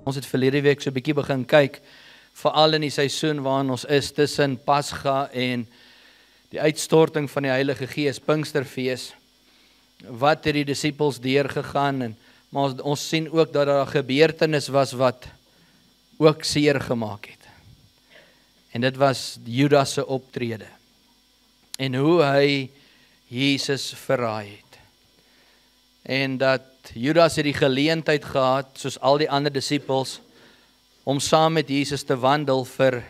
Ons het verlede week so 'n bietjie begin kyk, veral in die seisoen waarin ons is tussen Pasga en die uitstorting van die Heilige Gees, Pinksterfees. Wat het die disippels deurgegaan, maar ons sien ook dat daar 'n gebeurtenis was wat ook seer gemaak het. En dit was Judas se optrede. En hoe hy Jesus verraai het. En dat Judas het die geleentheid gehad, soos al die ander disippels, om saam met Jesus te wandel vir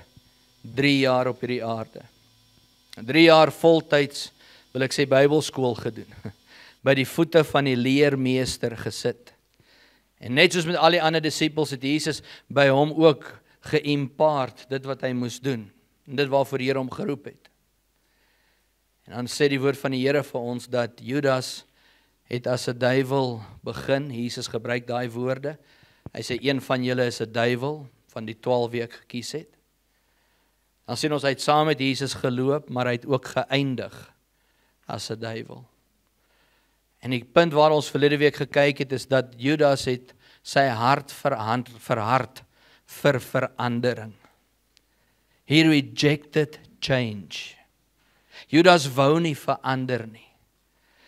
3 jaar op hierdie aarde. 3 jaar voltyds, wil ek sê, Bybelskool gedoen. By die voete van die leermeester gesit. En net soos met al die ander disippels het Jesus by hom ook geïmpaard, dit wat hy moes doen. En dit waarvoor die Here hom geroep het. En dan sê die woord van die Here vir ons dat Judas het as 'n duiwel begin. Jesus gebruik daai woorde. Hy sê een van julle is 'n duiwel, van die 12 wie ek gekies het. Dan sien ons hy het saam met Jesus geloop, maar hy het ook geëindig as 'n duiwel. En die punt waar ons verlede week gekyk het, is dat Judas het sy hart verhard vir verandering. He rejected change. Judas wou nie verander nie.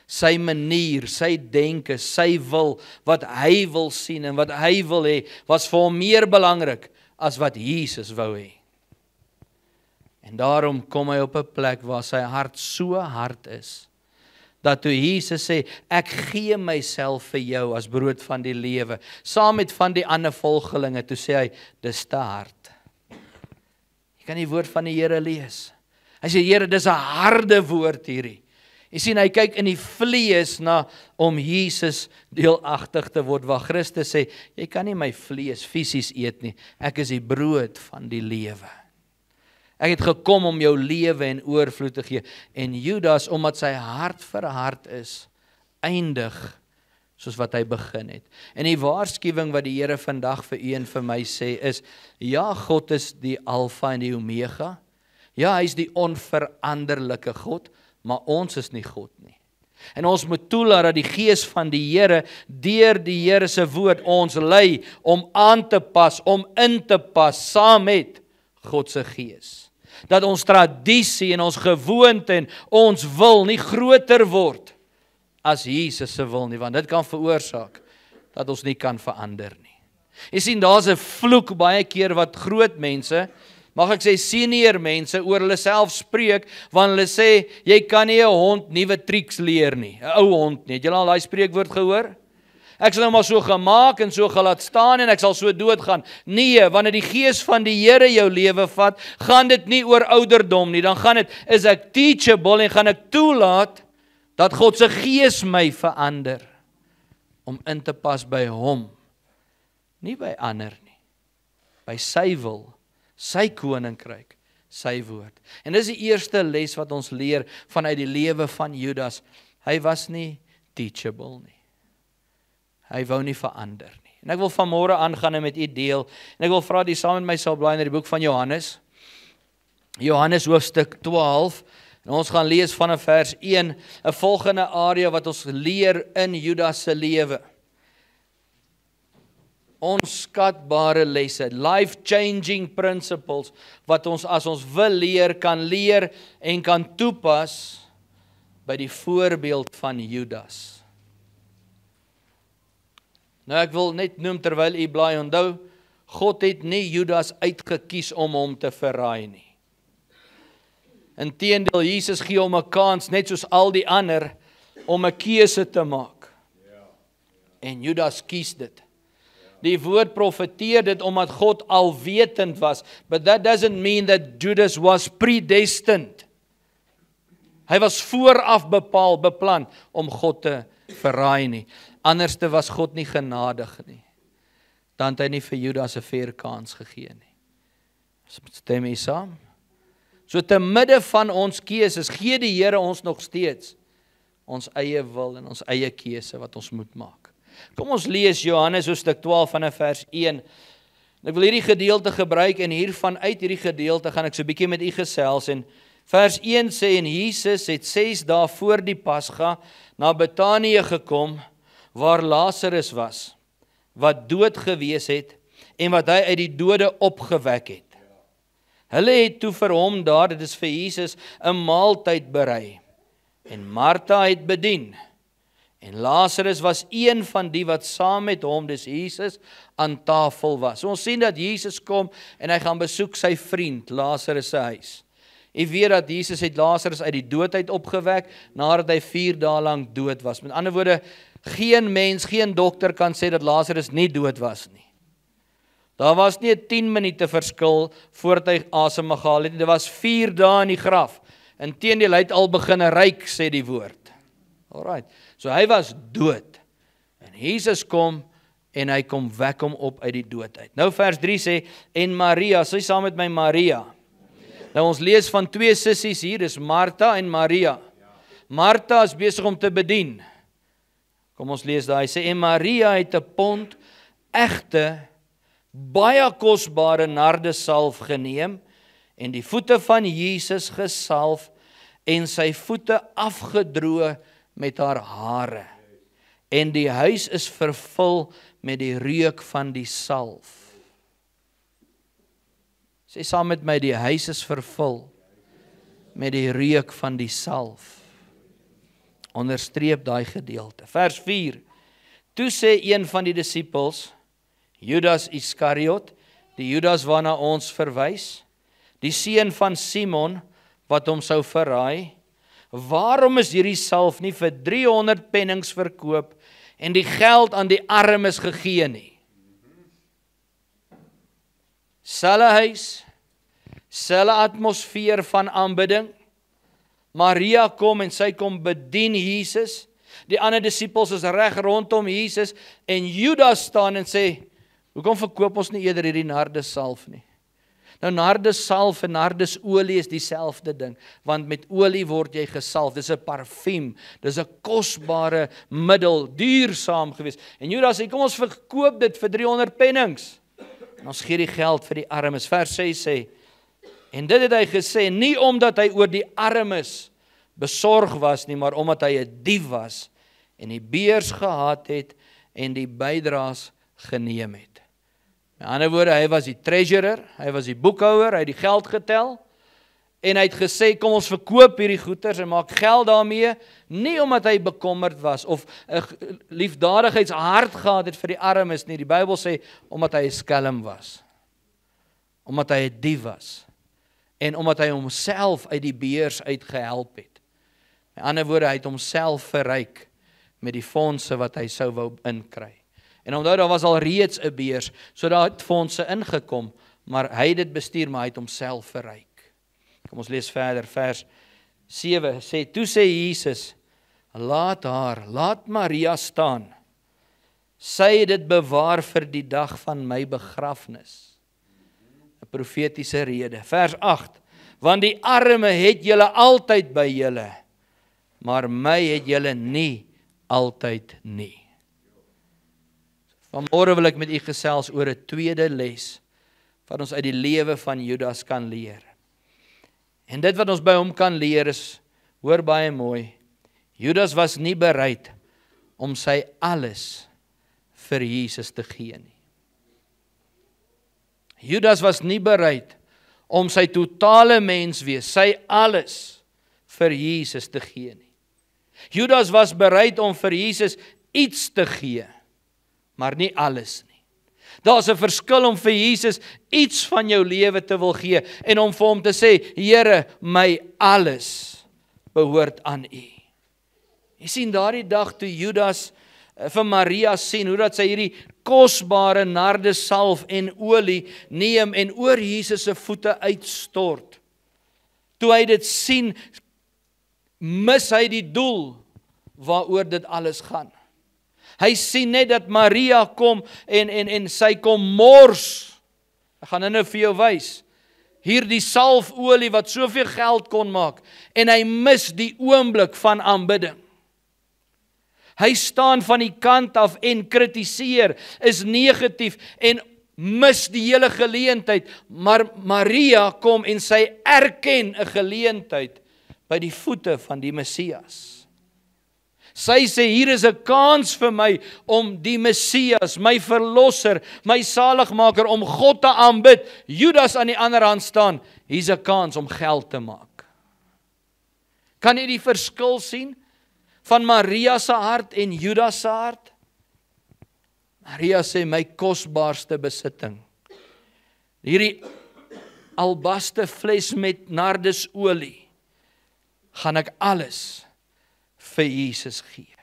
Sy manier, sy denke, sy wil, wat hy wil sien en wat hy wil hê, was vir hom meer belangrik as wat Jesus wou hê. En daarom kom hy op 'n plek waar sy hart so hard is, dat toe Jesus sê, ek gee myself vir jou as brood van die lewe, saam met van die ander volgelinge, toe sê hy, dis te hard. Jy kan die woord van die Here lees. Hy sê, Here, dis 'n harde woord hierdie. Jy sien, hy kyk in die vlees na om Jesus deelagtig te word, waar Christus sê, jy kan nie my vlees fisies eet nie, ek is die brood van die lewe. Ek het gekom om jou lewe en oorvloed te gee. En Judas, omdat sy hart verhard is, eindig soos wat hy begin het. En die waarskuwing wat die Here vandag vir u en vir my sê is, ja, God is die Alfa en die Omega. Ja, hy is die onveranderlike God, maar ons is nie God nie. En ons moet toelaat dat die Gees van die Here, deur die Here se woord, ons lei om aan te pas, om in te pas, saam met God se Gees. Dat ons tradisie en ons gewoonte en ons wil nie groter word as Jesus se wil nie, want dit kan veroorsaak dat ons nie kan verander nie. Jy sien, daar's 'n vloek baie keer wat groot mense, mag ek sê senior mense, oor hulle self spreek, want hulle sê, jy kan nie 'n hond nuwe triks leer nie, 'n ou hond nie. Het julle al daai spreekwoord gehoor? Ek sal nou maar so gemaak en so gelaat staan en ek sal so doodgaan. Nee, wanneer die Gees van die Here jou lewe vat, gaan dit nie oor ouderdom nie. Dan gaan dit, is ek teachable en gaan ek toelaat dat God se Gees my verander om in te pas by hom, nie by ander nie, by sy wil, sy koninkryk, sy woord. En dis die eerste les wat ons leer vanuit die lewe van Judas. Hy was nie teachable nie. Hy wou nie verander nie. En ek wil vanmôre aangaan en met u deel, en ek wil vra dat u saam met my sal blaai na die boek van Johannes. Johannes hoofstuk 12, en ons gaan lees vanaf vers 1, 'n volgende area wat ons leer in Judas se lewe. Onskatbare lesse, life-changing principles, wat ons as ons wil leer, kan leer en kan toepas by die voorbeeld van Judas. Nou ek wil net noem terwyl u blaai, onthou, God het nie Judas uitgekies om hom te verraai nie. Inteendeel, Jesus gee hom 'n kans, net soos al die ander, om 'n keuse te maak. En Judas kies dit. Die woord profeteer dit omdat God alwetend was, but that doesn't mean that Judas was predestined. Hy was vooraf beplan om God te verraai nie. Anderste was God nie genadig nie. Dan het hy nie vir Judas 'n fair kans gegee nie. Stem jy saam? So te midde van ons keuses, gee die Here ons nog steeds ons eie wil en ons eie keuse wat ons moet maak. Kom ons lees Johannes hoofstuk 12 vanaf vers 1. Ek wil hierdie gedeelte gebruik en hiervan uit hierdie gedeelte gaan ek so 'n bietjie met u gesels. En vers 1 sê, en Jesus het 6 dae voor die Pasga na Betanië gekom, waar Lazarus was, wat dood gewees het, en wat hy uit die dode opgewek het. Hulle het toe vir hom daar, dit is vir Jesus, 'n maaltyd berei. En Martha het bedien. En Lazarus was een van die wat saam met hom, dis Jesus, aan tafel was. So ons sien dat Jesus kom en hy gaan besoek sy vriend, Lazarus se huis. Jy weet dat Jesus het Lazarus uit die dood uit opgewek, nadat hy 4 dae lank dood was. Met ander woorde, geen mens, geen dokter kan sê dat Lazarus nie dood was nie. Daar was nie 'n 10 minute verskil voordat hy asem gehaal het nie. Dit was 4 dae in die graf. Inteendeel, hy het al begin ryk, sê die woord. Alright, so hy was dood. En Jesus kom en hy kom wek hom op uit die dood uit. Nou vers 3 sê, en Maria, sy saam met my Maria. Nou ons lees van 2 sissies hier, dis Martha en Maria. Martha is besig om te bedien. Kom ons lees daar, hy sê, en Maria het 'n pond egte, baie kosbare nardesalf geneem, en die voete van Jesus gesalf, en sy voete afgedroog met haar hare. En die huis is vervul met die reuk van die salf. Sê saam met my, die huis is vervul met die reuk van die salf. Onderstreep daai gedeelte. Vers 4. Toe sê een van die disippels, Judas Iskariot, die Judas waarna ons verwys, die seun van Simon, wat hom sou verraai, waarom is hierdie salf nie vir 300 pennings verkoop en die geld aan die armes gegee nie? Selfe huis, selfe atmosfeer van aanbidding. Maria kom en sy kom bedien Jesus. Die ander disippels is reg rondom Jesus en Judas staan en sê, hoekom verkoop ons nie eerder hierdie nardesalf nie? Nou nardesalf en nardesolie is dieselfde ding, want met olie word jy gesalf, dis 'n parfuum, dis 'n kosbare middel, duursaam gewees. En Judas sê, kom ons verkoop dit vir 300 pennings. En ons gee die geld vir die armes. Vers 6 sê, en dit het hy gesê, nie omdat hy oor die armes besorg was nie, maar omdat hy 'n dief was, en die beurs gehaat het, en die bydraes geneem het. Met ander woorde, hy was die treasurer, hy was die boekhouer, hy het die geld getel, en hy het gesê, kom ons verkoop hierdie goeders en maak geld daarmee, nie omdat hy bekommerd was, of 'n liefdadigheidshart gehad het vir die armes nie. Die Bybel sê, omdat hy 'n skelm was, omdat hy 'n dief was, en omdat hy homself uit die beurs uitgehelp het. Met ander woorde, hy het homself verryk met die fondse wat hy sou wou inkry. En onthou, daar was al reeds 'n beurs, so daar het fondse ingekom, maar hy het dit bestuur, maar hy het homself verryk. Kom ons lees verder, vers 7 sê, toe sê Jesus, laat Maria staan. Sy het dit bewaar vir die dag van my begrafnis. 'n Profetiese rede. Vers 8, want die arme het julle altyd by julle, maar my het julle nie altyd nie. Vanmôre wil ek met u gesels oor 'n tweede les wat ons uit die lewe van Judas kan leer. En dit wat ons by hom kan leer is, hoor baie mooi, Judas was nie bereid om sy alles vir Jesus te gee nie. Judas was nie bereid om sy totale menswees, sy alles vir Jesus te gee nie. Judas was bereid om vir Jesus iets te gee, maar nie alles nie. Daar's 'n verskil om vir Jesus iets van jou lewe te wil gee en om vir hom te sê, Here, my alles behoort aan U. Jy sien daardie dag toe Judas vir Maria sien hoe dat sy hierdie kosbare nardesalf en olie neem en oor Jesus se voete uitstort. Toe hy dit sien, mis hy die doel waaroor dit alles gaan. Hy sien net dat Maria kom en sy kom mors. Ek gaan nou vir jou wys. Hierdie salfolie wat soveel geld kon maak en hy mis die oomblik van aanbidding. Hy staan van die kant af en kritiseer, is negatief en mis die hele geleentheid. Maar Maria kom en sy erken 'n geleentheid by die voete van die Messias. Sy sê, hier is 'n kans vir my om die Messias, my verlosser, my saligmaker, om God te aanbid. Judas aan die ander hand staan, hier's 'n kans om geld te maak. Kan jy die verskil sien van Maria se hart en Judas se hart? Maria sê, my kosbaarste besitting, hierdie albaste fles met nardesolie, gaan ek alles vir Jesus gee.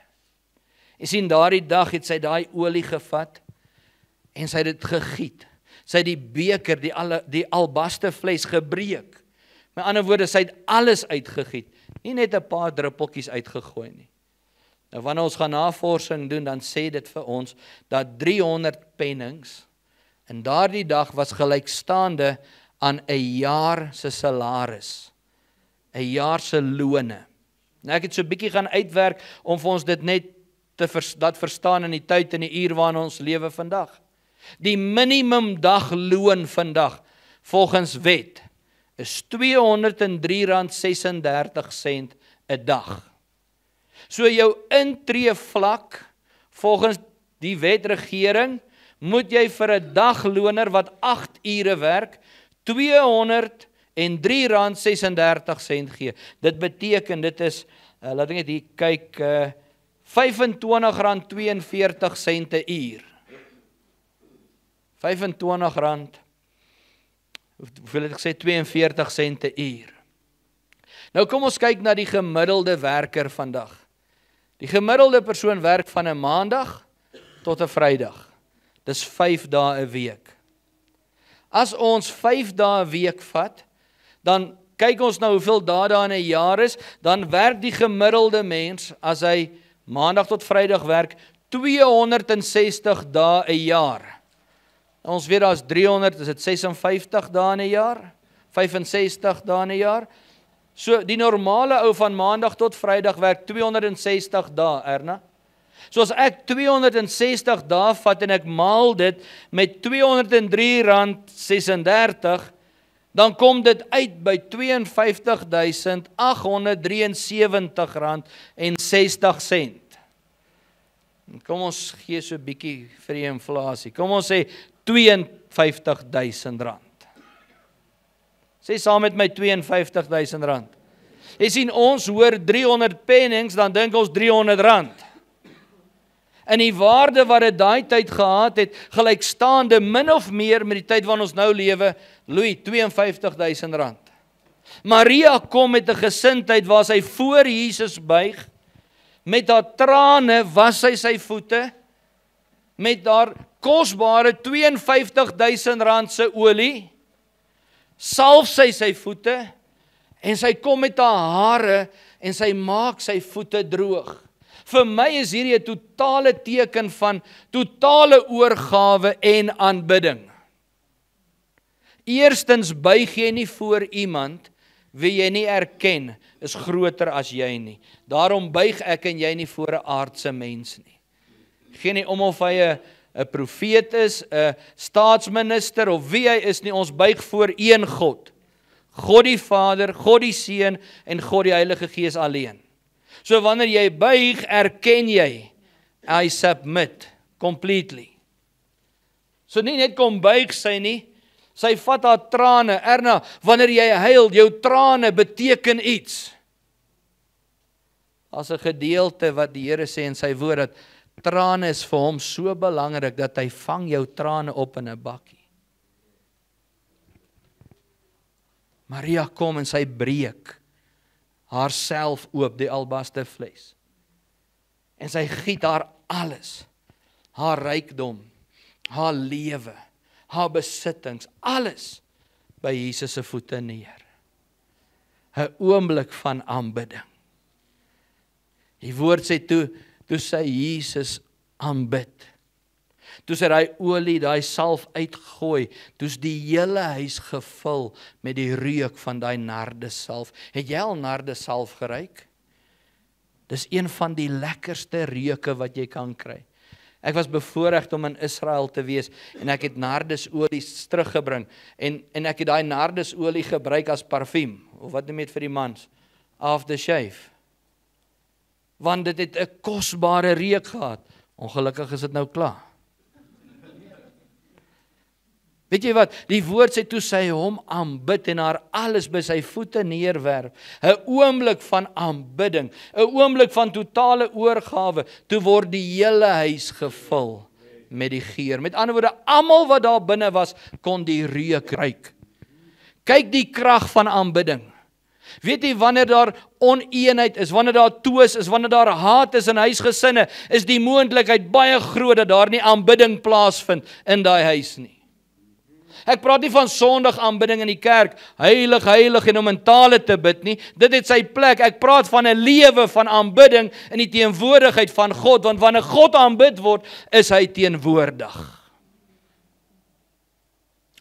Jy sien, daardie dag het sy daai olie gevat en sy het dit gegiet. Sy het die beker, die albaste fles gebreek. Met ander woorde, sy het alles uitgegiet, nie net 'n paar druppeltjies uitgegooi nie. Nou wanneer ons gaan navorsing doen, dan sê dit vir ons dat 300 pennings in daardie dag was gelykstaande aan 'n jaar se salaris, 'n jaar se lone. Nou ek het so 'n bietjie gaan uitwerk om vir ons dit net te verstaan in die tyd en die uur waarin ons lewe vandag. Die minimum dagloon vandag volgens wet is R203.36 'n dag. So jou intree vlak volgens die wetregering moet jy vir 'n dagloner wat 8 ure werk R203.36 gee. Dit beteken, dit is, laat ek net hier kyk, R25.42 'n uur. R25, hoeveel het ek gesê, 42 sent 'n uur. Nou kom ons kyk na die gemiddelde werker vandag. Die gemiddelde persoon werk van 'n maandag tot 'n Vrydag. Dis 5 dae 'n week. As ons 5 dae 'n week vat, dan kyk ons nou hoeveel dae daar in 'n jaar is, dan werk die gemiddelde mens, as hy maandag tot Vrydag werk, 260 dae 'n jaar. Ons weet daar is 300, is dit 56 dae in 'n jaar? 65 dae in 'n jaar? So die normale ou van maandag tot Vrydag werk 260 dae, Erna. So as ek 260 dae vat en ek maal dit met R203.36, dan kom dit uit by R52.873.60. Kom ons gee so 'n bietjie vir die inflasie. Kom ons sê R52.000. Sê saam met my R52.000. Jy sien, ons hoor 300 pennings, dan dink ons R300. En die waarde wat dit daai tyd gehad het, gelykstaande min of meer met die tyd waarin ons nou lewe, Louis, R52.000. Maria kom met 'n gesindheid waar sy voor Jesus buig, met haar trane was sy voete, met haar kosbare R52.000 se olie, salf sy voete, en sy kom met haar hare, en sy maak sy voete droog. Vir my is hierdie 'n totale teken van totale oorgawe en aanbidding. Eerstens buig jy nie voor iemand wie jy nie erken is groter as jy nie. Daarom buig ek en jy nie voor 'n aardse mens nie. Geen nie om of hy 'n profeet is, 'n staatsminister of wie hy is nie, ons buig voor een God. God die Vader, God die Seun en God die Heilige Gees alleen. So wanneer jy buig, erken jy, I submit completely. So nie net kom buig sy nie, sy vat haar trane. Erna, wanneer jy huil, jou trane beteken iets. As 'n gedeelte wat die Here sê in sy woord, dat trane is vir hom so belangrik, dat hy vang jou trane op in 'n bakkie. Maria kom en sy breek haarself oop, die albaste fles. En sy giet haar alles, haar rykdom, haar lewe, haar besittings, alles by Jesus se voete neer. 'n oomblik van aanbidding. Die woord sê toe sy Jesus aanbid. Toe sy daai olie, daai salf uitgooi, toe's die hele huis gevul met die reuk van daai nardesalf. Het jy al nardesalf geruik? Dis een van die lekkerste reuke wat jy kan kry. Ek was bevoorreg om in Israel te wees en ek het nardesolie teruggebring en ek het daai nardesolie gebruik as parfuum, of wat noem jy dit vir die mans? Aftershave. want dit het 'n kosbare reuk gehad. Ongelukkig is dit nou klaar. Weet jy wat, die woord sê toe sy hom aanbid en haar alles by sy voete neerwerp. 'n oomblik van aanbidding, 'n oomblik van totale oorgawe, toe word die hele huis gevul met die geur. Met ander woorde, almal wat daar binne was, kon die reuk ruik. Kyk die krag van aanbidding. Weet jy, wanneer daar oneenheid is, wanneer daar twis is, wanneer daar haat is in huisgesinne, is die moontlikheid baie groot dat daar nie aanbidding plaasvind in daai huis nie. Ek praat nie van Sondag aanbidding in die kerk, heilig, heilig en om in tale te bid nie. Dit het sy plek. Ek praat van 'n lewe van aanbidding in die teenwoordigheid van God, want wanneer God aanbid word, is hy teenwoordig.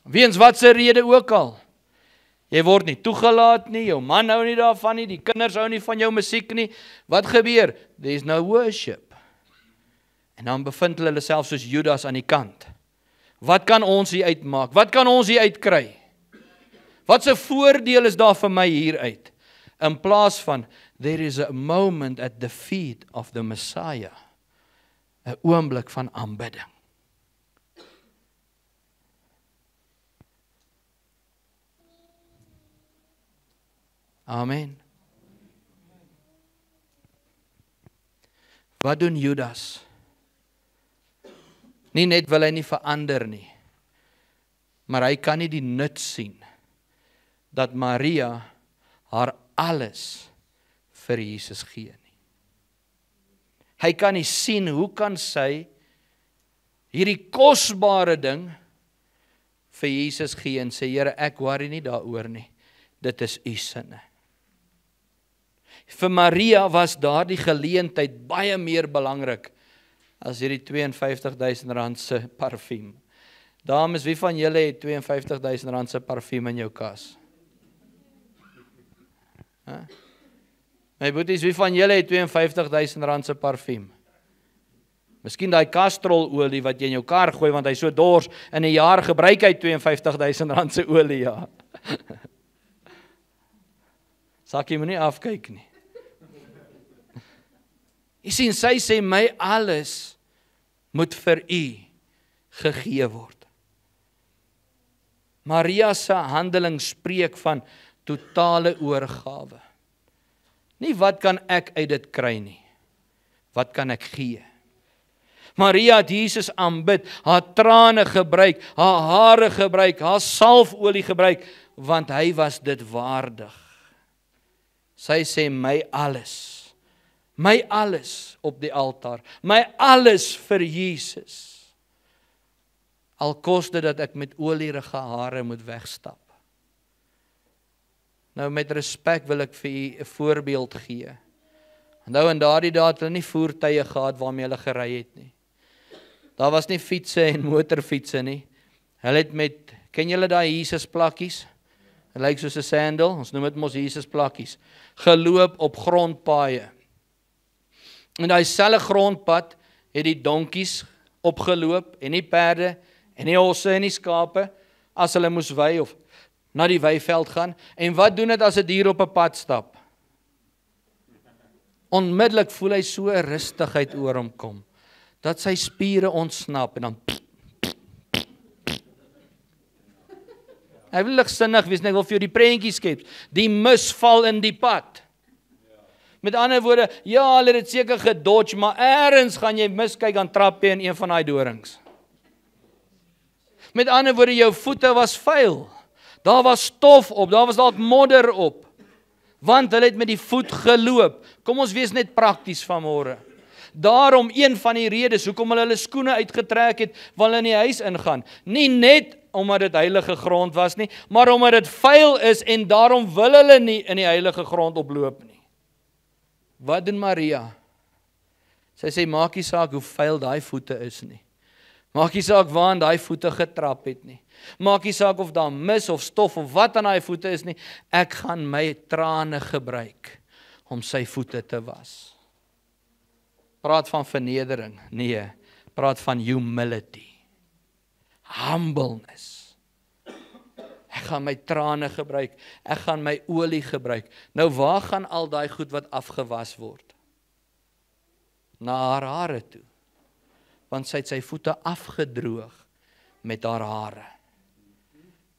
Weens watse rede ook al. Jy word nie toegelaat nie, jou man hou nie daarvan nie, die kinders hou nie van jou musiek nie. Wat gebeur? There is no worship. En dan bevind hulle self soos Judas aan die kant. Wat kan ons hier uitmaak? Wat kan ons hier uitkry? Wat se voordeel is daar vir my hier uit? In plaas van, there is a moment at the feet of the Messiah. 'n oomblik van aanbidding. Amen. Wat doen Judas? Nie net wil hy nie verander nie, maar hy kan nie die nut sien dat Maria haar alles vir Jesus gee nie. Hy kan nie sien, hoe kan sy hierdie kosbare ding vir Jesus gee en sê, Here, ek worry nie daaroor nie, dit is u sinne. Vir Maria was daardie geleentheid baie meer belangrik as hierdie R52,000 se parfuum. Dames, wie van julle het R52,000 se parfuum in jou kas? My boeties, wie van julle het R52,000 se parfuum? Miskien daai kastrololie wat jy in jou kar gooi, want hy so dors, in 'n jaar gebruik hy R52,000 se olie, ja. Sakkie moet nie afkyk nie. Jy sien, sy sê, my alles moet vir u gegee word. Maria se handeling spreek van totale oorgawe. Nie wat kan ek uit dit kry nie, wat kan ek gee? Maria het Jesus aanbid, haar trane gebruik, haar hare gebruik, haar salfolie gebruik, want hy was dit waardig. Sy sê, my alles op die altaar, my alles vir Jesus. Al kos dit dat ek met olierige hare moet wegstap. Nou met respek wil ek vir u 'n voorbeeld gee. Nou in daardie dae het hulle nie voertuie gehad waarmee hulle gery het nie. Daar was nie fietsse en motorfietsse nie. Hulle het met, ken julle daai Jesus plakkies? Dit lyk soos 'n sandal, ons noem dit mos Jesus plakkies. Geloop op grondpaaie. En daai selfe grondpad het die donkies opgeloop en die perde en die osse en die skape as hulle moes wei of na die weiveld gaan. En wat doen dit as 'n dier op 'n pad stap? Onmiddellik voel hy so 'n rustigheid oor hom kom, dat sy spiere ontsnap en dan hy wil ligsinnig wees, en ek wil vir jou die prentjie skep. Die mis val in die pad. Met ander woorde, ja, hulle het dit seker gedodge, maar ergens gaan jy miskyk aan trap jy in een van daai dorings. Met ander woorde, jou voete was vuil. Daar was stof op, daar was dalk modder op. Want hulle het met die voet geloop. Kom ons wees net prakties vanmôre. Daarom een van die redes hoekom hulle skoene uitgetrek het, wanneer hulle in die huis ingaan. Nie net omdat dit heilige grond was nie, maar omdat dit vuil is en daarom wil hulle nie in die heilige grond oploop nie. Wat doen Maria? Sy sê, maak nie saak hoe vuil daai voete is nie. Maak nie saak waar daai voete getrap het nie. Maak nie saak of daar mis of stof of wat aan daai voete is nie. Ek gaan my trane gebruik om sy voete te was. Praat van vernedering. Nee, praat van humility. Humbleness. Ek gaan my trane gebruik. Ek gaan my olie gebruik. Nou waar gaan al daai goed wat afgewas word? na haar hare toe, want sy het sy voete afgedroog met haar hare.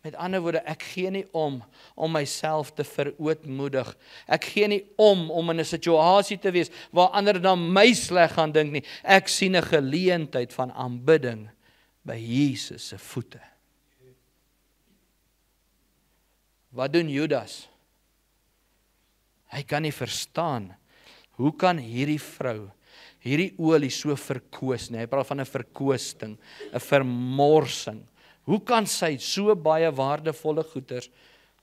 Met ander woorde, ek gee nie om myself te verootmoedig. Ek gee nie om in 'n situasie te wees waar ander dan my sleg gaan dink nie. Ek sien 'n geleentheid van aanbidding by Jesus se voete. Wat doen Judas? Hy kan nie verstaan, hoe kan hierdie vrou, hierdie olie so verkoos nie? Hy praat van 'n verkoosting, 'n vermorsing. Hoe kan sy so baie waardevolle goeders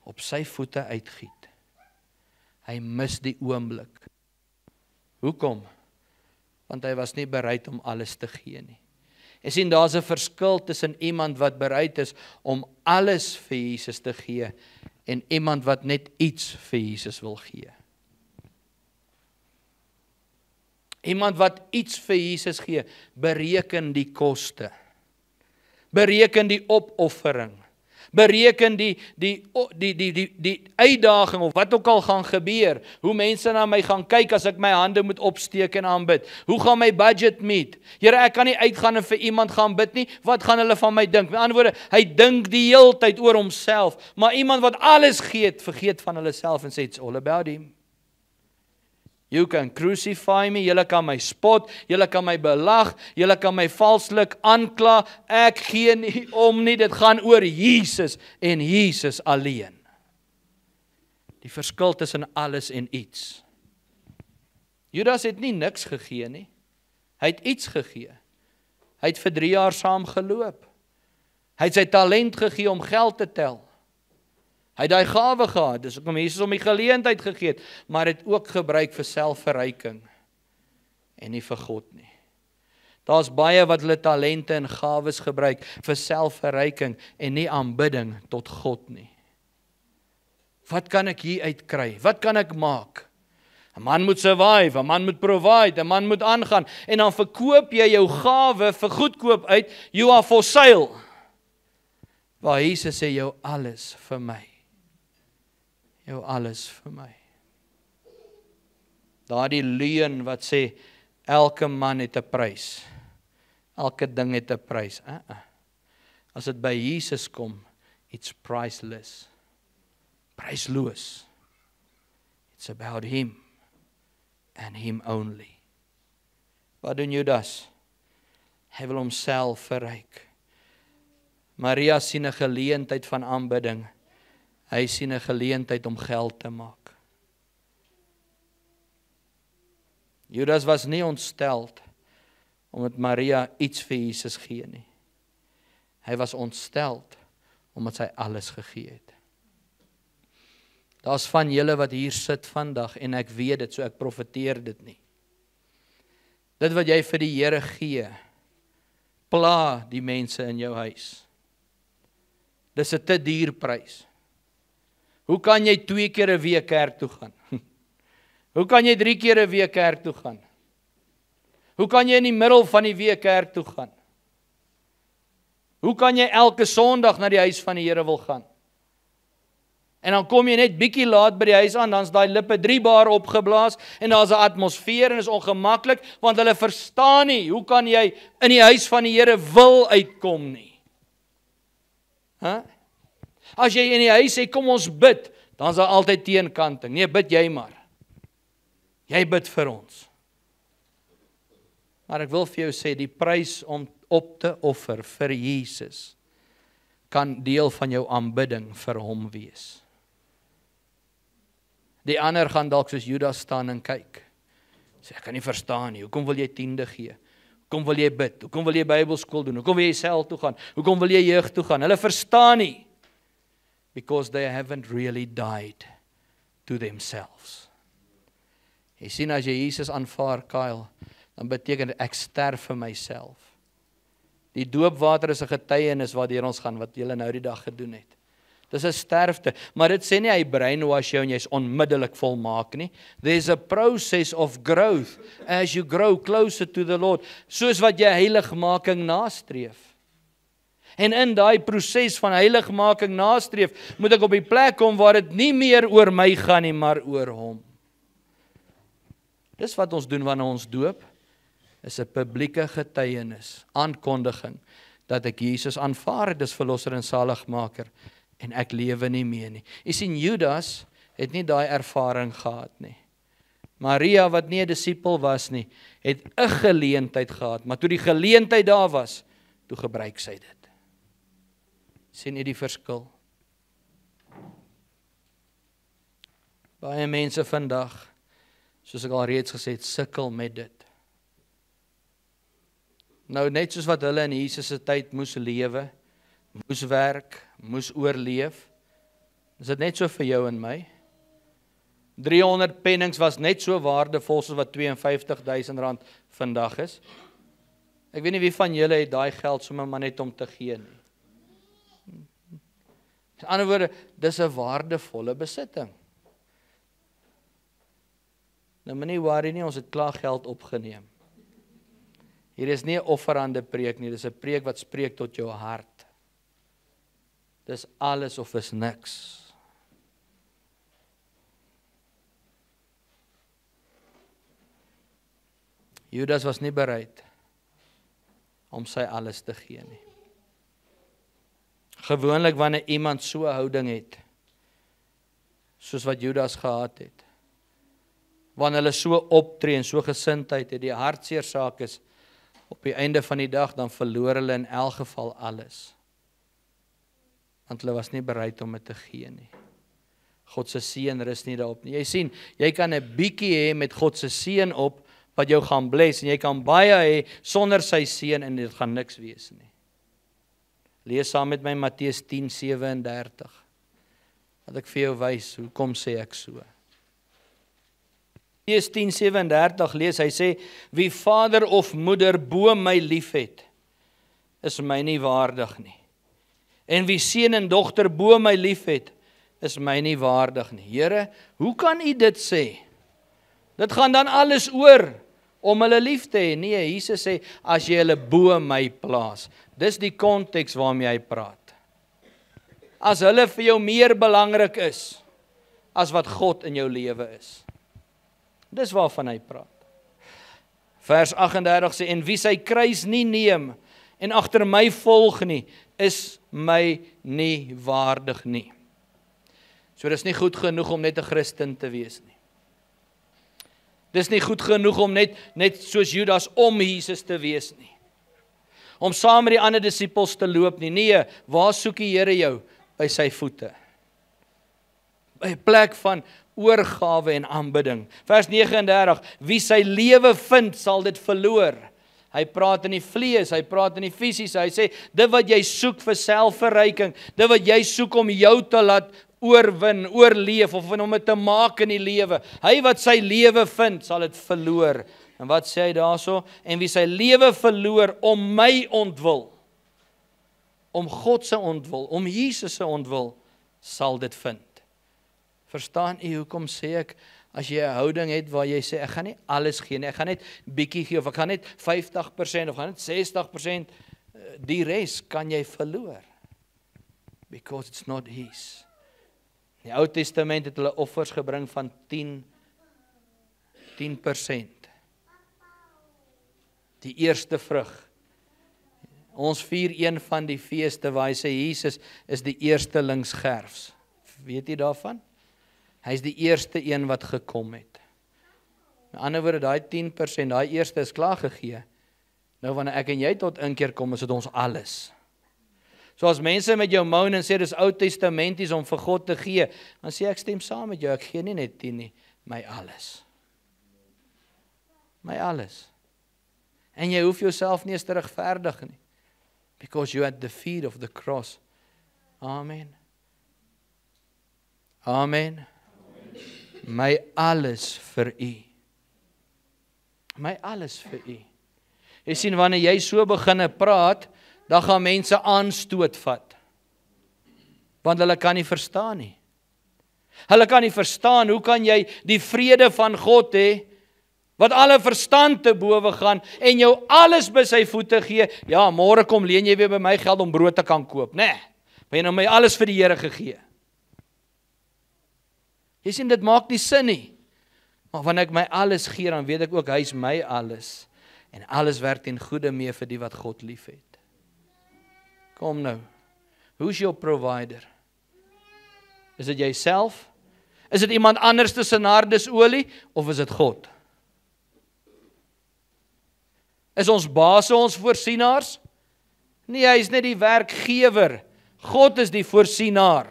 op sy voete uitgiet? Hy mis die oomblik. Hoekom? Want hy was nie bereid om alles te gee nie. Jy sien, daar's 'n verskil tussen iemand wat bereid is om alles vir Jesus te gee en iemand wat net iets vir Jesus wil gee. Iemand wat iets vir Jesus gee, bereken die koste. Bereken die opoffering. Bereken die uitdaging of wat ook al gaan gebeur. Hoe mense na my gaan kyk as ek my hande moet opsteek en aanbid. Hoe gaan my budget meet? Here, ek kan nie uitgaan en vir iemand gaan bid nie. Wat gaan hulle van my dink? Met ander woorde, hy dink die hele tyd oor homself. Maar iemand wat alles gee, vergeet van hulle self en sê it's all about him. You can crucify me, julle kan my spot, julle kan my belag, julle kan my valslik aankla, ek gee nie om nie, dit gaan oor Jesus en Jesus alleen. Die verskil tussen alles en iets. Judas het nie niks gegee nie, hy het iets gegee. Hy het vir 3 jaar saam geloop. Hy het sy talent gegee om geld te tel. Hy het daai gawe gehad, dis hoekom Jesus hom die geleentheid gegee het, maar het ook gebruik vir selfverryking en nie vir God nie. Daar's baie wat hulle talente en gawes gebruik vir selfverryking en nie aanbidding tot God nie. Wat kan ek hier uitkry? Wat kan ek maak? 'n Man moet survive, 'n man moet provide, 'n man moet aangaan en dan verkoop jy jou gawe vir goedkoop uit, you are for sale. Waar Jesus sê jou alles vir my. Jou alles vir my. Daardie leuen wat sê, elke man het 'n prys. Elke ding het 'n prys. As dit by Jesus kom, it's priceless. Prysloos. It's about him and him only. Wat doen Judas? Hy wil homself verryk. Maria sien 'n geleentheid van aanbidding. Hy sien 'n geleentheid om geld te maak. Judas was nie ontsteld omdat Maria iets vir Jesus gee nie. Hy was ontsteld omdat sy alles gegee het. Daar's van julle wat hier sit vandag en ek weet dit, so ek profeteer dit nie. Dit wat jy vir die Here gee, pla die mense in jou huis. Dis 'n te duur prys. Hoe kan jy 2 keer 'n week kerk toe gaan? Hoe kan jy 3 keer 'n week kerk toe gaan? Hoe kan jy in die middel van die week kerk toe gaan? Hoe kan jy elke Sondag na die huis van die Here wil gaan? En dan kom jy net bietjie laat by die huis aan, dan's daai lippe 3 bar opgeblaas en daar's 'n atmosfeer en is ongemaklik want hulle verstaan nie, hoe kan jy in die huis van die Here wil uitkom nie? As jy in die huis sê, kom ons bid, dan is daar altyd teenkanting. Nee, bid jy maar. Jy bid vir ons. Maar ek wil vir jou sê, die prys om op te offer vir Jesus, kan deel van jou aanbidding vir hom wees. Die ander gaan dalk soos Judas staan en kyk. Sê, ek kan nie verstaan nie, hoekom wil jy 10de gee? Hoekom wil jy bid? Hoekom wil jy Bybelskool doen? Hoekom wil jy sel toe gaan? Hoekom wil jy jeug toe gaan? Hulle verstaan nie. Because they haven't really died to themselves. Jy sien, as jy Jesus aanvaar, Kyle, dan beteken dit ek sterf vir myself. Die doopwater is 'n getuienis waardeur ons gaan, wat julle nou die dag gedoen het. Dis 'n sterfte, maar dit sê nie hy brainwash jou en jy's onmiddellik volmaak nie. There's a process of growth as you grow closer to the Lord, soos wat jy heiligmaking nastreef. En in daai proses van heiligmaking nastreef, moet ek op die plek kom waar dit nie meer oor my gaan nie, maar oor hom. Dis wat ons doen wanneer ons doop. is 'n publieke getuienis, aankondiging, dat ek Jesus aanvaar het as verlosser en saligmaker, en ek lewe nie meer nie. Jy sien, Judas het nie daai ervaring gehad nie. Maria, wat nie 'n disipel was nie, het 'n geleentheid gehad, maar toe die geleentheid daar was, toe gebruik sy dit. Sien jy die verskil? Baie mense vandag, soos ek al reeds gesê het, sukkel met dit. Nou net soos wat hulle in Jesus se tyd moes lewe, moes werk, moes oorleef, is dit net so vir jou en my. 300 pennings was net so waardevol soos wat 52.000 rand vandag is. Ek weet nie wie van julle het daai geld sommer maar net om te gee nie. In ander woorde, dis 'n waardevolle besitting. Nou moenie worry nie, ons het klaar geld opgeneem. Hier is nie 'n offerande preek nie, dis 'n preek wat spreek tot jou hart. Dis alles of is niks. Judas was nie bereid om sy alles te gee nie. Gewoonlik wanneer iemand so 'n houding het, soos wat Judas gehad het, wanneer hulle so optree en so gesindheid het, die hartseer saak is, op die einde van die dag, dan verloor hulle in elk geval alles. Want hulle was nie bereid om dit te gee nie. God se seën rus nie daarop nie. Jy sien, jy kan 'n bietjie hê met God se seën op, wat jou gaan bless, en jy kan baie hê sonder sy seën, en dit gaan niks wees nie. Lees saam met my Matteus 10:37. Wat ek vir jou wys, hoekom sê ek so? Matteus 10:37 lees, hy sê, wie vader of moeder bo my liefhet, is my nie waardig nie. En wie seun en dogter bo my liefhet, is my nie waardig nie. Here, hoe kan u dit sê? Dit gaan dan alles oor om hulle lief te hê. Nee, Jesus sê, as jy hulle bo my plaas. Dis die konteks waarmee hy praat. As hulle vir jou meer belangrik is, as wat God in jou lewe is. Dis waarvan hy praat. Vers 38 sê, en wie sy kruis nie neem, en agter my volg nie, is my nie waardig nie. So dis nie goed genoeg om net 'n Christen te wees nie. Dis nie goed genoeg om net soos Judas om Jesus te wees nie. Om saam met die ander disippels te loop nie. Nee, waar soek die Here jou? By sy voete. By 'n plek van oorgawe en aanbidding. Vers 39, wie sy lewe vind, sal dit verloor. Hy praat in die vlees, hy praat in die fisiese, hy sê, dit wat jy soek vir selfverryking, dit wat jy soek om jou te laat oorwin, oorleef, of om dit te maak in die lewe. Hy wat sy lewe vind, sal dit verloor. En wat sê hy daarso? En wie sy lewe verloor om my ontwil, om God se ontwil, om Jesus se ontwil, sal dit vind. Verstaan u hoekom sê ek, as jy 'n houding het waar jy sê, ek gaan nie alles gee nie, ek gaan net bietjie gee, of ek gaan net 50%, of ek gaan net 60%, die res kan jy verloor. Because it's not his. In die Ou Testament het hulle offers gebring van 10%. Die eerste vrug. Ons vier een van die feeste waar hy sê, Jesus is die eerstelingsgerfs. Weet jy daarvan? Hy is die eerste een wat gekom het. In ander woorde, daai 10%, daai eerste is klaar gegee. Nou wanneer ek en jy tot inkeer kom, is dit ons alles. So as mense met jou moan en sê, dis Ou Testamenties om vir God te gee, dan sê ek stem saam met jou, ek gee nie net 10 nie, my alles. My alles. En jy hoef jouself nie eens te regverdig nie. Because you at the feet of the cross. Amen. Amen. My alles vir u. My alles vir u. Jy sien, wanneer jy so beginne praat, dan gaan mense aanstoot vat. Want hulle kan nie verstaan nie. Hulle kan nie verstaan, hoe kan jy die vrede van God hê, wat alle verstand te bowe gaan, en jou alles by sy voete gee, ja, môre kom leen jy weer by my geld om brood te kan koop, nee, maar jy nou my alles vir die Here gegee. Jy sien, dit maak nie sin nie, maar wanneer ek my alles gee, dan weet ek ook, hy is my alles, En alles werk ten goeie mee vir die wat God lief het. Kom nou. Who's your provider? Is dit jouself? Is dit iemand anders se nardesolie of is dit God? Is ons baas ons voorsienaars? Nee, hy is net die werkgewer. God is die voorsienaar.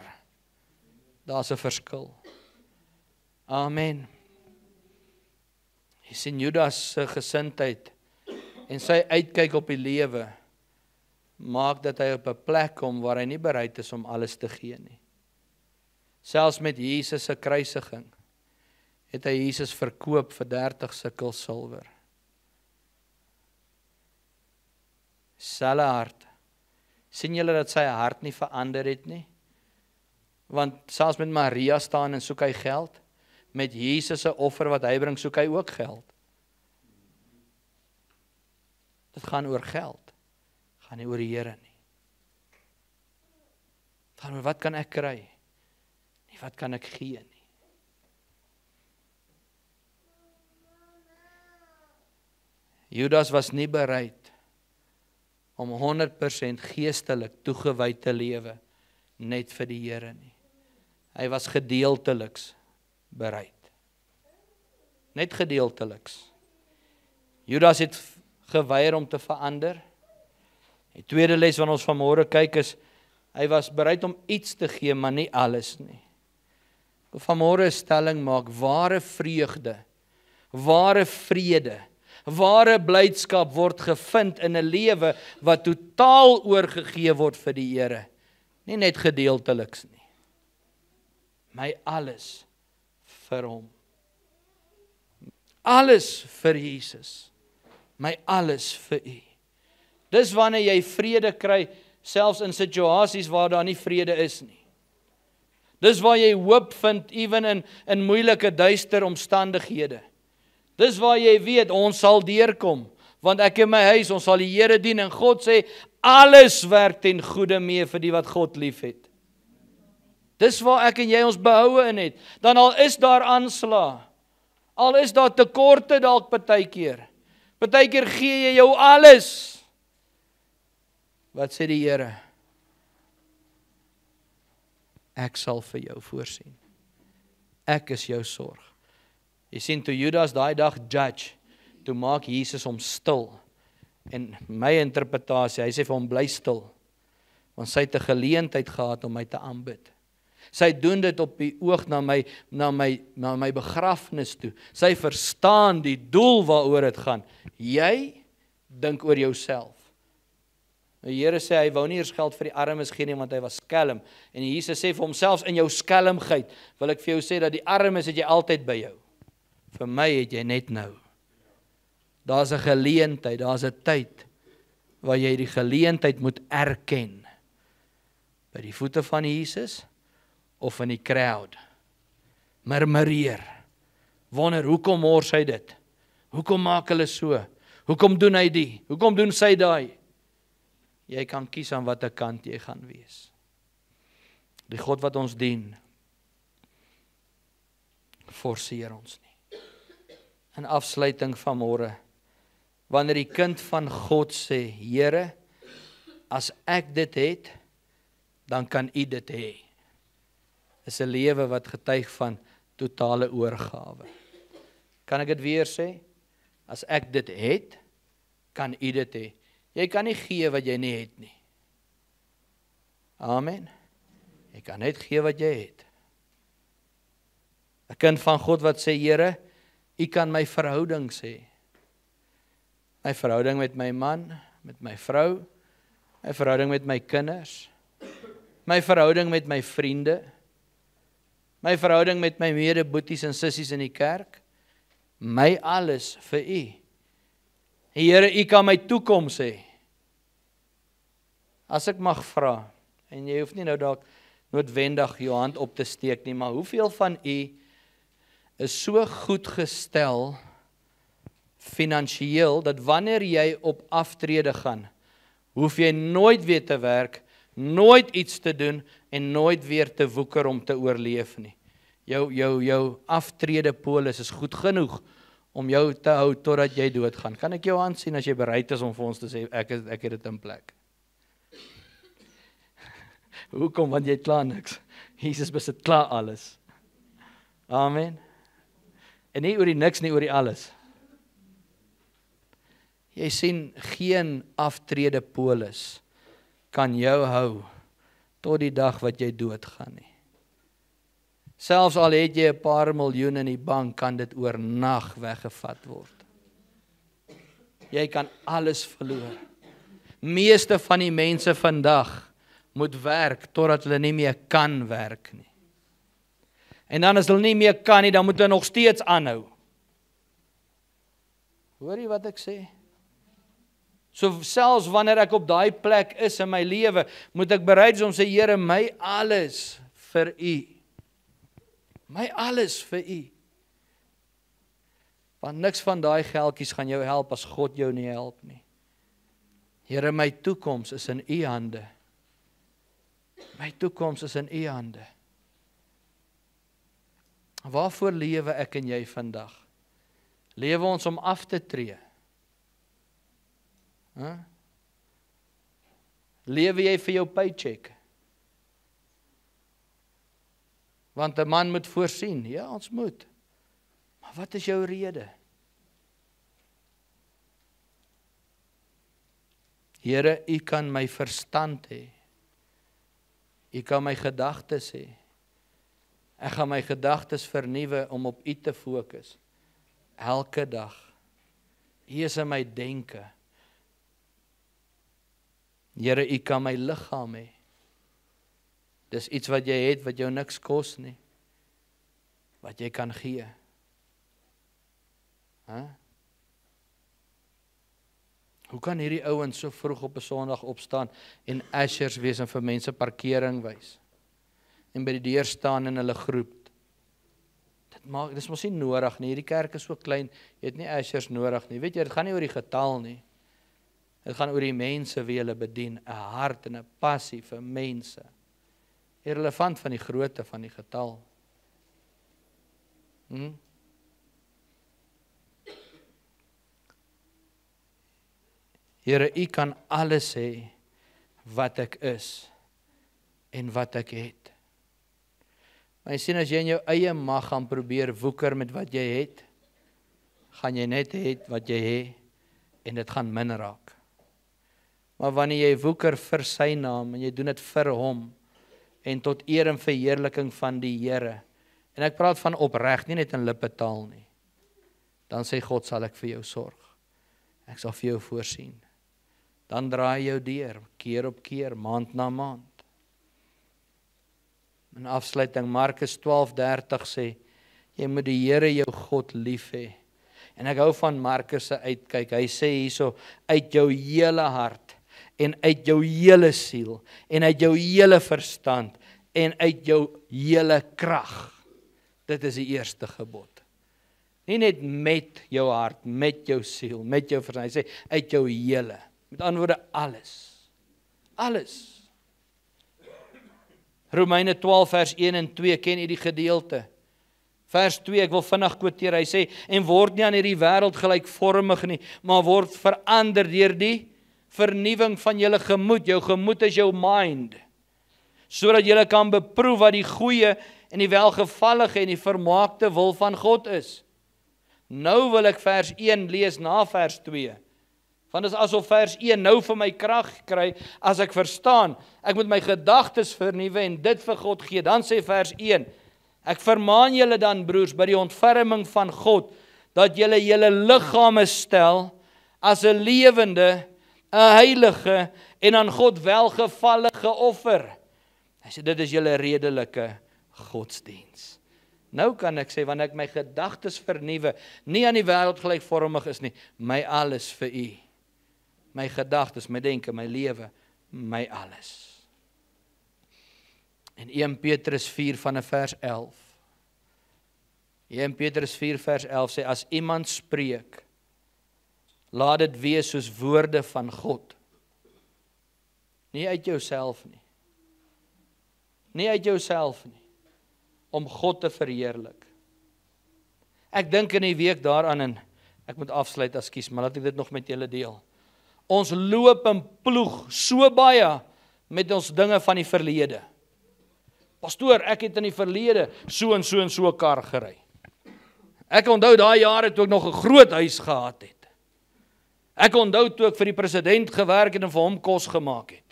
Daar's 'n verskil. Amen. Jy sien Judas se gesindheid en sy uitkyk op die lewe maak dat hy op 'n plek kom waar hy nie bereid is om alles te gee nie. Selfs met Jesus se kruisiging het hy Jesus verkoop vir 30 sikkel silwer. Selfe hart. Sien julle dat sy hart nie verander het nie? Want selfs met Maria staan en soek hy geld. Met Jesus se offer wat hy bring, soek hy ook geld. Dit gaan oor geld. Dit gaan nie oor die Here nie. Dit gaan oor wat kan ek kry? Nie wat kan ek gee nie. Judas was nie bereid om 100% geestelik toegewy te lewe net vir die Here nie. Hy was gedeelteliks bereid. Net gedeelteliks. Judas het geweier om te verander. Die tweede les wat ons vanmôre kyk is, hy was bereid om iets te gee, maar nie alles nie. Ek wil vanmôre 'n stelling maak, ware vreugde, ware vrede, ware blydskap word gevind in 'n lewe wat totaal oorgegee word vir die Here. Nie net gedeelteliks nie. My alles vir hom. Alles vir Jesus. My alles vir U. Dis wanneer jy vrede kry, selfs in situasies waar daar nie vrede is nie. Dis waar jy hoop vind, ewen in moeilike, duister omstandighede. Dis waar jy weet, ons sal deurkom, want ek in my huis, ons sal die Here dien, en God sê, alles werk ten goeie mee vir die wat God lief het. Dis waar ek en jy ons behoue in het. Dan al is daar aanslag, al is daar tekorte dalk partykeer. Partykeer gee jy jou alles. Wat sê die Here? Ek sal vir jou voorsien. Ek is jou sorg. Jy sien, toe Judas daai dag judge, toe maak Jesus hom stil. En my interpretasie, hy sê vir hom, bly stil. Want sy het 'n geleentheid gehad om my te aanbid. Sy doen dit op die oog na my begrafnis toe. Sy verstaan die doel waaroor dit gaan. Jy dink oor jouself. Die Here sê, hy wou nie eers geld vir die armes gee nie, want hy was skelm. En Jesus sê vir homself, in jou skelmheid, wil ek vir jou sê, dat die armes het jy altyd by jou. Vir my het jy net nou. Daar's 'n geleentheid, daar's 'n tyd, waar jy die geleentheid moet erken. By die voete van Jesus, of in die crowd. Murmureer. Wonder, hoekom mors hy dit? Hoekom maak hulle so? Hoekom doen hy die? Hoekom doen sy daai? Jy kan kies aan watter kant jy gaan wees. Die God wat ons dien, forceer ons nie. In afsluiting van môre, wanneer die kind van God sê, Here, as ek dit het, dan kan U dit hê. Is 'n lewe wat getuig van totale oorgawe. Kan ek dit weer sê? As ek dit het, kan U dit hê. Jy kan nie gee wat jy nie het nie. Amen. Jy kan net gee wat jy het. 'n kind van God wat sê, Here, U kan my verhouding sê. My verhouding met my man, met my vrou, my verhouding met my kinders, my verhouding met my vriende, my verhouding met my medeboeties en sissies in die kerk, my alles vir U. Here, U kan my toekoms hê. As ek mag vra, en jy hoef nie nou dalk noodwendig jou hand op te steek nie, maar hoeveel van U is so goed gestel finansiëel, dat wanneer jy op aftrede gaan, hoef jy nooit weer te werk, nooit iets te doen, en nooit weer te woeker om te oorleef nie. Jou aftredepolis is goed genoeg, om jou te hou totdat jy doodgaan. Kan ek jou aansien as jy bereid is om vir ons te sê, ek het dit in plek? Hoekom? Want jy het klaar niks. Jesus besit klaar alles. Amen. En nie oor die niks, nie oor die alles. Jy sien, geen aftrede polis kan jou hou tot die dag wat jy doodgaan nie. Selfs al het jy 'n paar miljoen in die bank, kan dit oornag weggevat word. Jy kan alles verloor. Meeste van die mense vandag moet werk totdat hulle nie meer kan werk nie. En dan as hulle nie meer kan nie, dan moet hulle nog steeds aanhou. Hoor jy wat ek sê? So selfs wanneer ek op daai plek is in my lewe, moet ek bereid wees om sê, Here, my alles vir U. My alles vir U. Want niks van daai geldjies gaan jou help as God jou nie help nie. Here, my toekoms is in U hande. My toekoms is in U hande. Waarvoor lewe ek en jy vandag? Lewe ons om af te tree? Lewe jy vir jou paycheck? Want 'n man moet voorsien. Ja, ons moet. Maar wat is jou rede? Here, U kan my verstand hê. U kan my gedagtes hê. Ek gaan my gedagtes vernuwe om op U te fokus. Elke dag. U is in my denke. Here, U kan my liggaam hê. Dis iets wat jy het, wat jou niks kos nie. Wat jy kan gee. Hoe kan hierdie ouens so vroeg op 'n Sondag opstaan en ushers wees en vir mense parkering wys? En by die deur staan in hulle groep. Dis mos nie nodig nie. Hierdie kerk is so klein, jy het nie ushers nodig nie. Weet jy, dit gaan nie oor die getal nie. Dit gaan oor die mense wie hulle bedien, 'n hart en 'n passie vir mense. Irrelevant van die grootte van die getal. Here, U kan alles hê wat ek is en wat ek het. Maar jy sien, as jy in jou eie mag gaan probeer woeker met wat jy het, gaan jy net hê wat jy het en dit gaan min raak. Maar wanneer jy woeker vir sy naam en jy doen dit vir hom en tot eer en verheerliking van die Here, en ek praat van opreg, nie net in lippetaal nie, dan sê God, sal ek vir jou sorg. Ek sal vir jou voorsien. Dan draai jou deur, keer op keer, maand na maand. In afsluiting, Markus 12:30 sê, jy moet die Here jou God lief hê. En ek hou van Markus se uitkyk. Hy sê hierso, uit jou hele hart, en uit jou hele siel, en uit jou hele verstand, en uit jou hele krag. Dit is die eerste gebod. Nie net met jou hart, met jou siel, met jou verstand. Hy sê, uit jou hele. Met ander woorde, alles. Alles. Romeine 12 vers 1 en 2, ken jy die gedeelte? Vers 2, ek wil vinnig quoteer, hy sê, en word nie aan hierdie wêreld gelykvormig nie, maar word verander deur die vernuwing van julle gemoed. Jou gemoed is jou mind. Sodat julle kan beproef wat die goeie en die welgevallige en die vermaakte wil van God is. Nou wil ek vers 1 lees na vers 2. Want dit is asof vers 1 nou vir my krag kry as ek verstaan. Ek moet my gedagtes vernuwe en dit vir God gee. Dan sê vers 1, ek vermaan julle dan broers by die ontferming van God, dat julle julle liggame stel as 'n lewende, 'n heilige en aan God welgevallige offer. Hy sê dit is julle redelike godsdiens. Nou kan ek sê, wanneer ek my gedagtes vernuwe, nie aan die wêreld gelykvormig is nie, my alles vir U. My gedagtes, my denke, my lewe, my alles. En 1 Petrus 4 vanaf vers 11. 1 Petrus 4 vers 11 sê, as iemand spreek, laat dit wees soos woorde van God. Nie uit jouself nie. Nie uit jouself nie. Om God te verheerlik. Ek dink in die week daaraan en ek moet afsluit, ekskuus, maar laat ek dit nog met julle deel. Ons loop en ploeg so baie met ons dinge van die verlede. Pastoor, ek het in die verlede so en so 'n kar gery. Ek onthou daai jare toe ek nog 'n groot huis gehad het. Ek onthou toe ek vir die president gewerk het en vir hom kos gemaak het.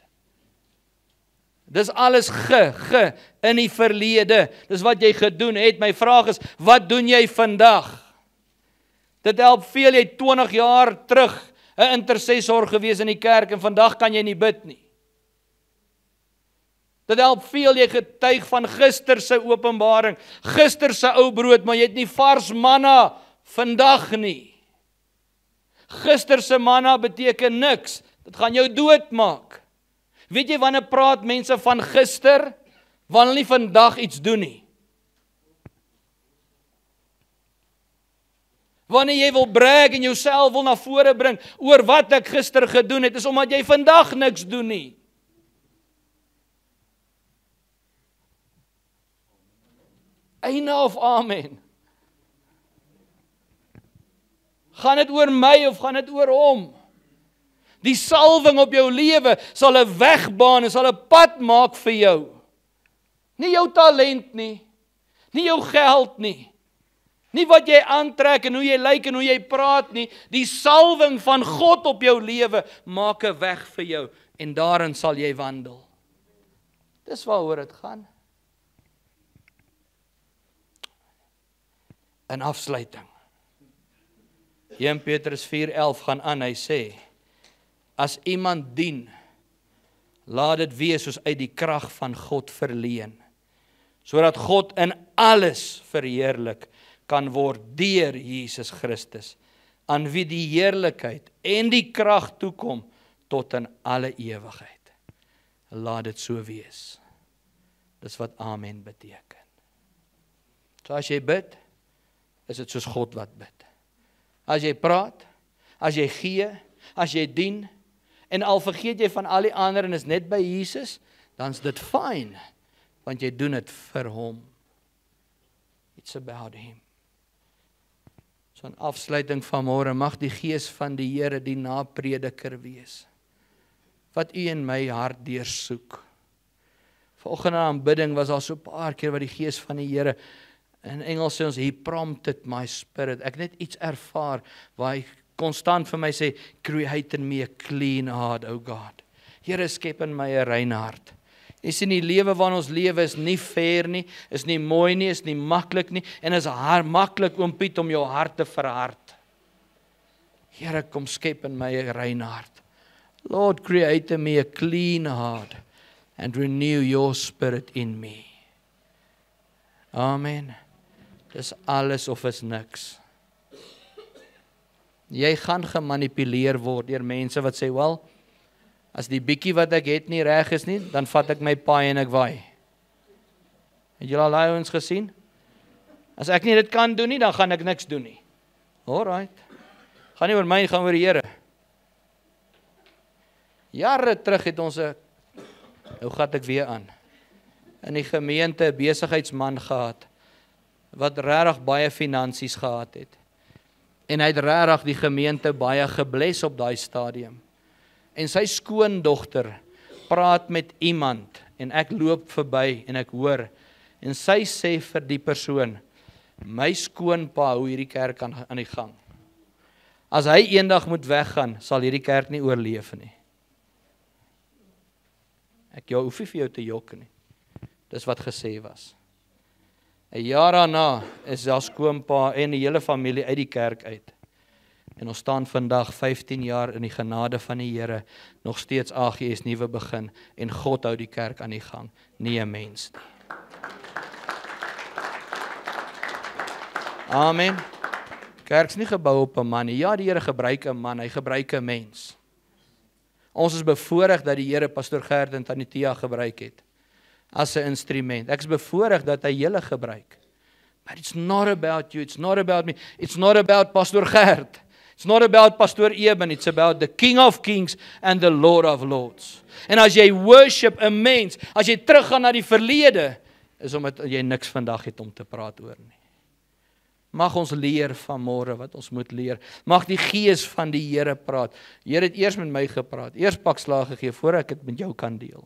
Dis alles in die verlede. Dis wat jy gedoen het. My vraag is, wat doen jy vandag? Dit help veel, jy 20 jaar terug 'n intercessor gewees in die kerk en vandag kan jy nie bid nie. Dit help veel, jy getuig van gister se openbaring, gister se ou brood, maar jy het nie vars manna vandag nie. Gister se manna beteken niks. Dit gaan jou doodmaak. Weet jy wanneer praat mense van gister? Wanneer hulle nie vandag iets doen nie. Wanneer jy wil brag en jouself wil na vore bring oor wat ek gister gedoen het, is omdat jy vandag niks doen nie. Einde of amen. Gaan dit oor my of gaan dit oor hom? Die salwing op jou lewe sal 'n wegbaan, sal 'n pad maak vir jou. Nie jou talent nie, nie jou geld nie, nie wat jy aantrek en hoe jy lyk en hoe jy praat nie. Die salwing van God op jou lewe maak 'n weg vir jou en daarin sal jy wandel. Dis waaroor dit gaan. In afsluiting. 1 Petrus 4:11 gaan aan, hy sê, as iemand dien, laat dit wees soos uit die krag van God verleen, sodat God in alles verheerlik kan word deur Jesus Christus, aan wie die heerlikheid en die krag toekom tot in alle ewigheid. Laat dit so wees. Dis wat amen beteken. So as jy bid, is dit soos God wat bid. As jy praat, as jy gee, as jy dien, en al vergeet jy van al die ander en is net by Jesus, dan is dit fyn, want jy doen dit vir hom. It's about him. So 'n afsluiting van môre, mag die Gees van die Here die naprediker wees, wat u en my hart deursoek. Vanoggend aan aanbidding was daar so 'n paar keer wat die Gees van die Here, in Engels sê ons, he prompted my spirit. Ek net iets ervaar, waar hy konstant vir my sê, create in me a clean heart, O God. Here, skep in my 'n rein hart. Jy sien, die lewe waarin ons lewe is nie fair nie, is nie mooi nie, is nie maklik nie, en is maklik, oom Piet, om jou hart te verhard. Here, kom skep in my 'n rein hart. Lord, create in me a clean heart, and renew your spirit in me. Amen. Dis alles of is niks. Jy gaan gemanipuleer word deur mense wat sê, wel, as die bietjie wat ek het nie reg is nie, dan vat ek my paai en ek waai. Het julle al daai ouens gesien? As ek nie dit kan doen nie, dan gaan ek niks doen nie. Alright. Gaan nie oor my, gaan oor die Here. Jare terug het ons nou gat ek weer aan, in die gemeente 'n besigheidsman gehad, wat regtig baie finansies gehad het. En hy het regtig die gemeente baie gebless op daai stadium. En sy skoondogter praat met iemand, en ek loop verby, en ek hoor, en sy sê vir die persoon, my skoonpa hou hierdie kerk aan die gang. As hy eendag moet weggaan, sal hierdie kerk nie oorleef nie. Ek hoef nie vir jou te jok nie. Dis wat gesê was. 'n jaar daarna is daar skoonpa en die hele familie uit die kerk uit. En ons staan vandag 15 jaar in die genade van die Here, nog steeds AGS nuwe begin, en God hou die kerk aan die gang, nie 'n mens nie. Amen. Kerk's nie gebou op 'n man nie. Ja, die Here gebruik 'n man, hy gebruik 'n mens. Ons is bevoorreg dat die Here Pastor Gert en Tannie Tia gebruik het as 'n instrument. Ek is bevoorreg dat hy julle gebruik. But it's not about you, it's not about me, it's not about Pastor Gert. It's not about Pastor Eben, it's about the King of Kings and the Lord of Lords. En as jy worship 'n mens, as jy teruggaan na die verlede, is omdat jy niks vandag het om te praat oor nie. Mag ons leer vanmôre wat ons moet leer. Mag die Gees van die Here praat. Die Here het eers met my gepraat. Eers pak slag gegee voor ek dit met jou kan deel.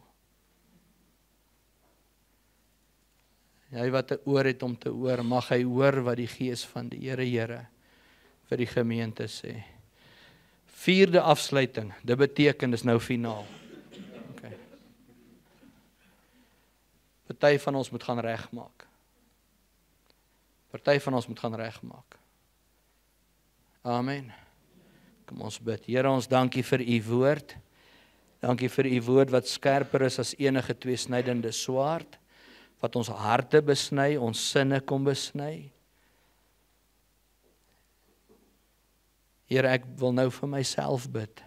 Hy wat 'n oor het om te hoor, mag hy hoor wat die Gees van die Here vir die gemeente sê. 4de afsluiting, dit beteken dis nou finaal. Okay. Party van ons moet gaan regmaak. Party van ons moet gaan regmaak. Amen. Kom ons bid. Here, ons dankie vir u woord. Dankie vir u woord wat skerper is as enige tweesnydende swaard, wat ons harte besny, ons sinne kom besny. Here, ek wil nou vir myself bid.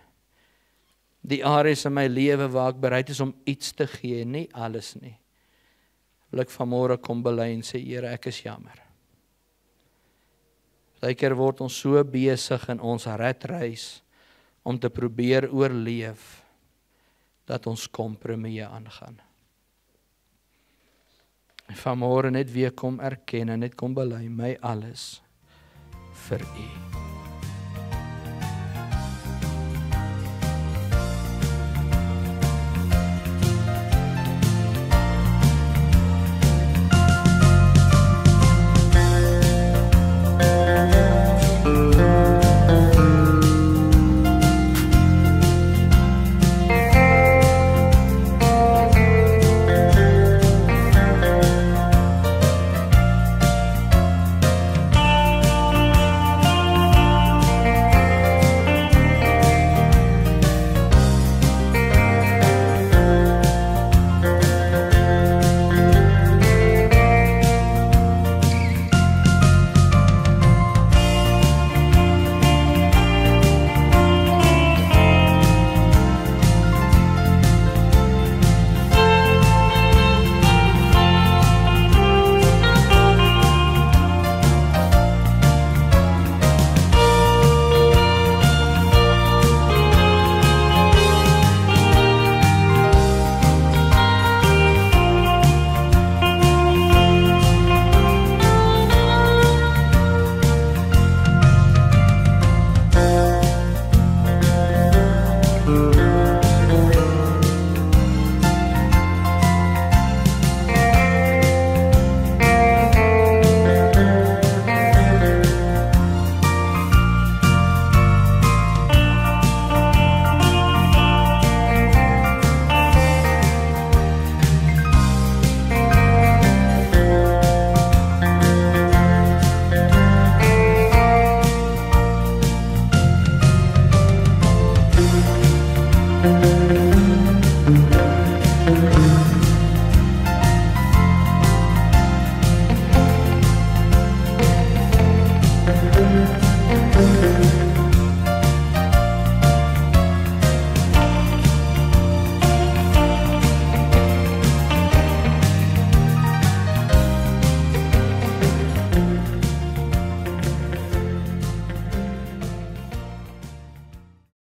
Die areas in my lewe waar ek bereid is om iets te gee, nie alles nie. Wil ek vanmôre kom bely en sê, Here, ek is jammer. Partykeer word ons so besig in ons redreis om te probeer oorleef dat ons kompromieë aangaan. Vanmôre net weer kom erken en net kom bely my alles vir U.